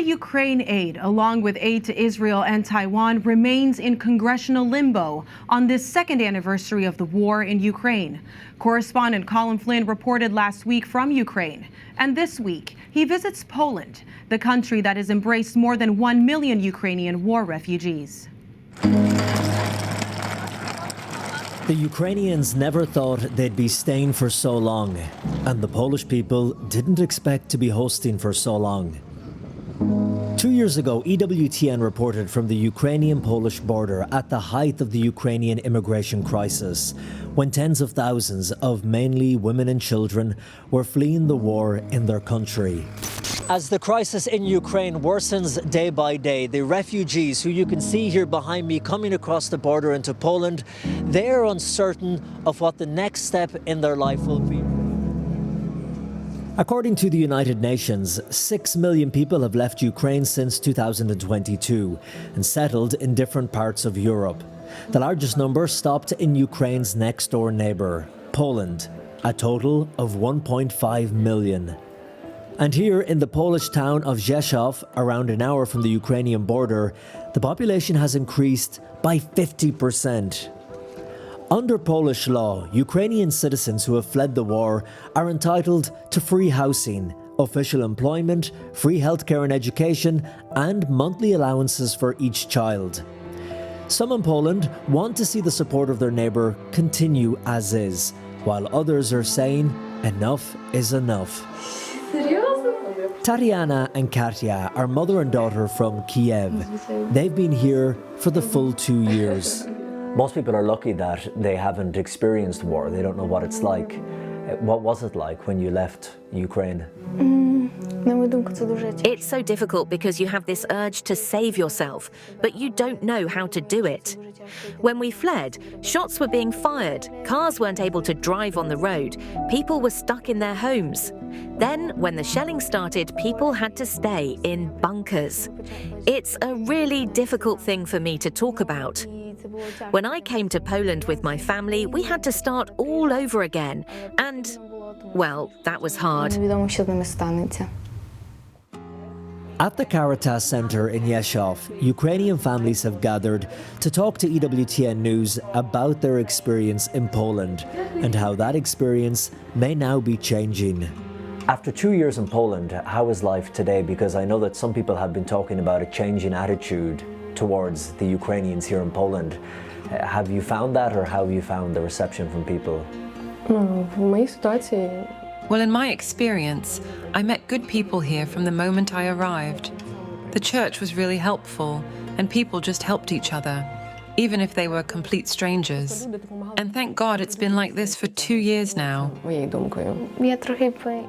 Russia-Ukraine aid, along with aid to Israel and Taiwan, remains in congressional limbo on this second anniversary of the war in Ukraine. Correspondent Colm Flynn reported last week from Ukraine. And this week, he visits Poland, the country that has embraced more than 1 million Ukrainian war refugees. The Ukrainians never thought they'd be staying for so long, and the Polish people didn't expect to be hosting for so long. 2 years ago, EWTN reported from the Ukrainian-Polish border at the height of the Ukrainian immigration crisis, when tens of thousands of mainly women and children were fleeing the war in their country. As the crisis in Ukraine worsens day by day, the refugees who you can see here behind me coming across the border into Poland, they are uncertain of what the next step in their life will be. According to the United Nations, 6 million people have left Ukraine since 2022 and settled in different parts of Europe. The largest number stopped in Ukraine's next-door neighbour, Poland, a total of 1.5 million. And here in the Polish town of Rzeszów, around an hour from the Ukrainian border, the population has increased by 50%. Under Polish law, Ukrainian citizens who have fled the war are entitled to free housing, official employment, free healthcare and education, and monthly allowances for each child. Some in Poland want to see the support of their neighbour continue as is, while others are saying enough is enough. Tatiana and Katia are mother and daughter from Kiev. They've been here for the full 2 years. Most people are lucky that they haven't experienced war. They don't know what it's like. What was it like when you left Ukraine? It's so difficult because you have this urge to save yourself, but you don't know how to do it. When we fled, shots were being fired, cars weren't able to drive on the road, people were stuck in their homes. Then, when the shelling started, people had to stay in bunkers. It's a really difficult thing for me to talk about. When I came to Poland with my family, we had to start all over again, and, well, that was hard. At the Caritas Centre in Rzeszów, Ukrainian families have gathered to talk to EWTN News about their experience in Poland and how that experience may now be changing. After 2 years in Poland, how is life today? Because I know that some people have been talking about a change in attitude towards the Ukrainians here in Poland. Have you found that, or how have you found the reception from people? Well, in my experience, I met good people here from the moment I arrived. The church was really helpful, and people just helped each other, even if they were complete strangers. And thank God it's been like this for 2 years now.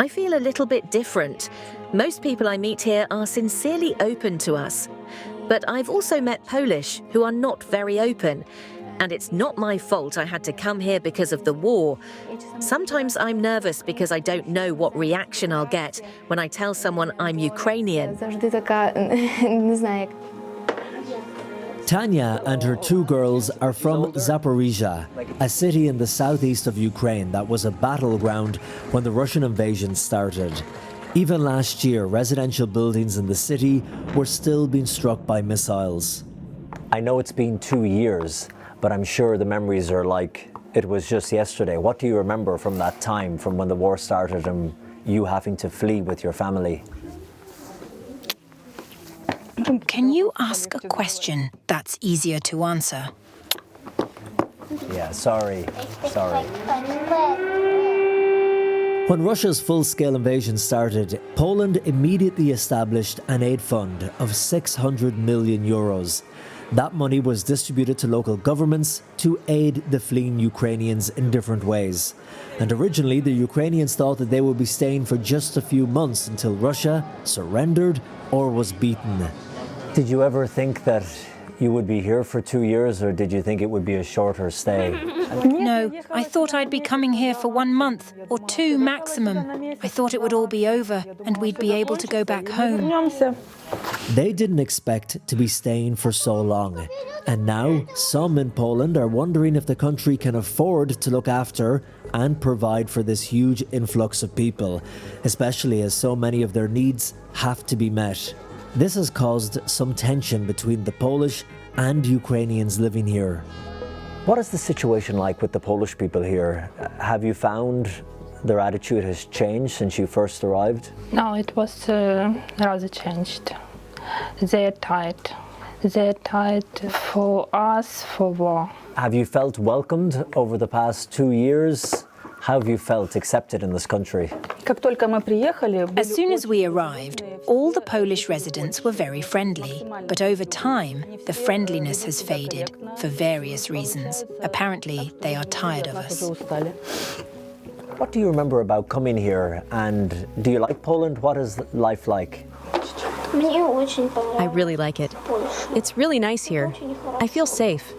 I feel a little bit different. Most people I meet here are sincerely open to us. But I've also met Polish who are not very open. And it's not my fault I had to come here because of the war. Sometimes I'm nervous because I don't know what reaction I'll get when I tell someone I'm Ukrainian. Tanya and her 2 girls are from Zaporizhia, a city in the southeast of Ukraine that was a battleground when the Russian invasion started. Even last year, residential buildings in the city were still being struck by missiles. I know it's been 2 years, but I'm sure the memories are like it was just yesterday. What do you remember from that time, from when the war started and you having to flee with your family? Can you ask a question that's easier to answer? Yeah, sorry. When Russia's full-scale invasion started, Poland immediately established an aid fund of 600 million euros. That money was distributed to local governments to aid the fleeing Ukrainians in different ways. And originally, the Ukrainians thought that they would be staying for just a few months until Russia surrendered or was beaten. Did you ever think that you would be here for 2 years, or did you think it would be a shorter stay? No, I thought I'd be coming here for 1 month, or 2 maximum. I thought it would all be over and we'd be able to go back home. They didn't expect to be staying for so long. And now, some in Poland are wondering if the country can afford to look after and provide for this huge influx of people, especially as so many of their needs have to be met. This has caused some tension between the Polish and Ukrainians living here. What is the situation like with the Polish people here? Have you found their attitude has changed since you first arrived? No, it was rather changed. They're tired. They're tired for us, for war. Have you felt welcomed over the past 2 years? How have you felt accepted in this country? As soon as we arrived, all the Polish residents were very friendly. But over time, the friendliness has faded for various reasons. Apparently, they are tired of us. What do you remember about coming here, and do you like Poland? What is life like? I really like it. It's really nice here. I feel safe.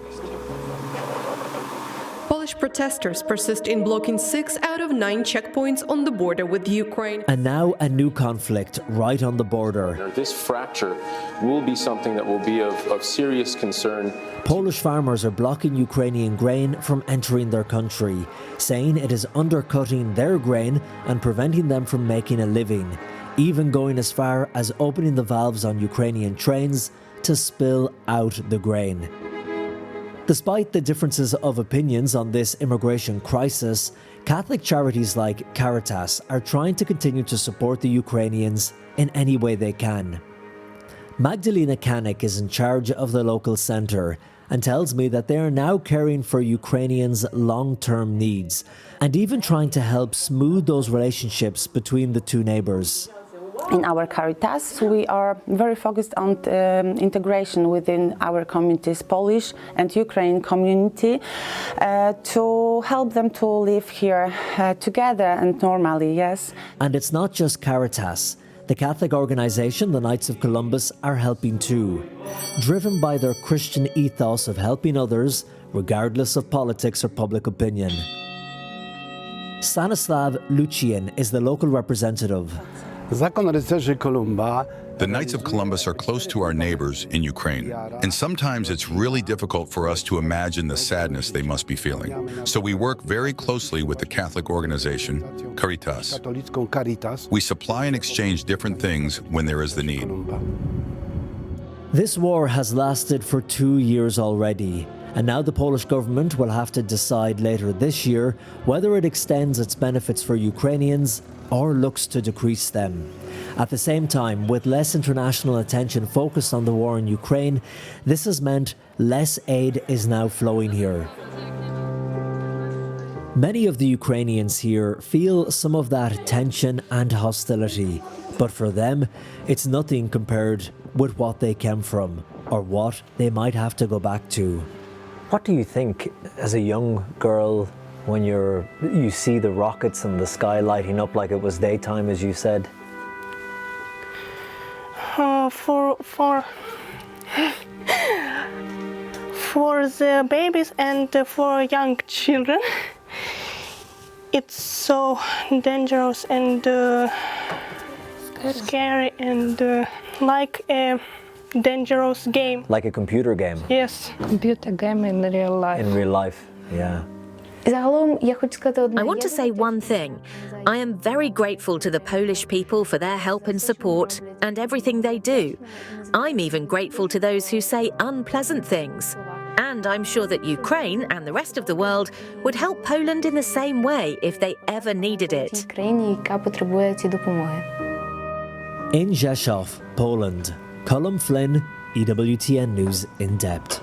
Polish protesters persist in blocking 6 out of 9 checkpoints on the border with Ukraine. And now a new conflict right on the border. This fracture will be something that will be of serious concern. Polish farmers are blocking Ukrainian grain from entering their country, saying it is undercutting their grain and preventing them from making a living, even going as far as opening the valves on Ukrainian trains to spill out the grain. Despite the differences of opinions on this immigration crisis, Catholic charities like Caritas are trying to continue to support the Ukrainians in any way they can. Magdalena Kanik is in charge of the local centre and tells me that they are now caring for Ukrainians' long-term needs and even trying to help smooth those relationships between the two neighbours. In our Caritas, we are very focused on integration within our communities, Polish and Ukrainian community, to help them to live here together and normally, yes. And it's not just Caritas. The Catholic organisation, the Knights of Columbus, are helping too, driven by their Christian ethos of helping others, regardless of politics or public opinion. Stanislav Lucian is the local representative. The Knights of Columbus are close to our neighbors in Ukraine, and sometimes it's really difficult for us to imagine the sadness they must be feeling. So we work very closely with the Catholic organization, Caritas. We supply and exchange different things when there is the need. This war has lasted for 2 years already, and now the Polish government will have to decide later this year whether it extends its benefits for Ukrainians or looks to decrease them. At the same time, with less international attention focused on the war in Ukraine, this has meant less aid is now flowing here. Many of the Ukrainians here feel some of that tension and hostility, but for them, it's nothing compared with what they came from or what they might have to go back to. What do you think as a young girl when you see the rockets and the sky lighting up like it was daytime, as you said? For the babies and for young children, it's so dangerous and scary and like a dangerous game. Like a computer game? Yes. Computer game in real life. In real life, yeah. I want to say one thing. I am very grateful to the Polish people for their help and support and everything they do. I'm even grateful to those who say unpleasant things. And I'm sure that Ukraine and the rest of the world would help Poland in the same way if they ever needed it. In Rzeszów, Poland, Colm, Flynn, EWTN News In Depth.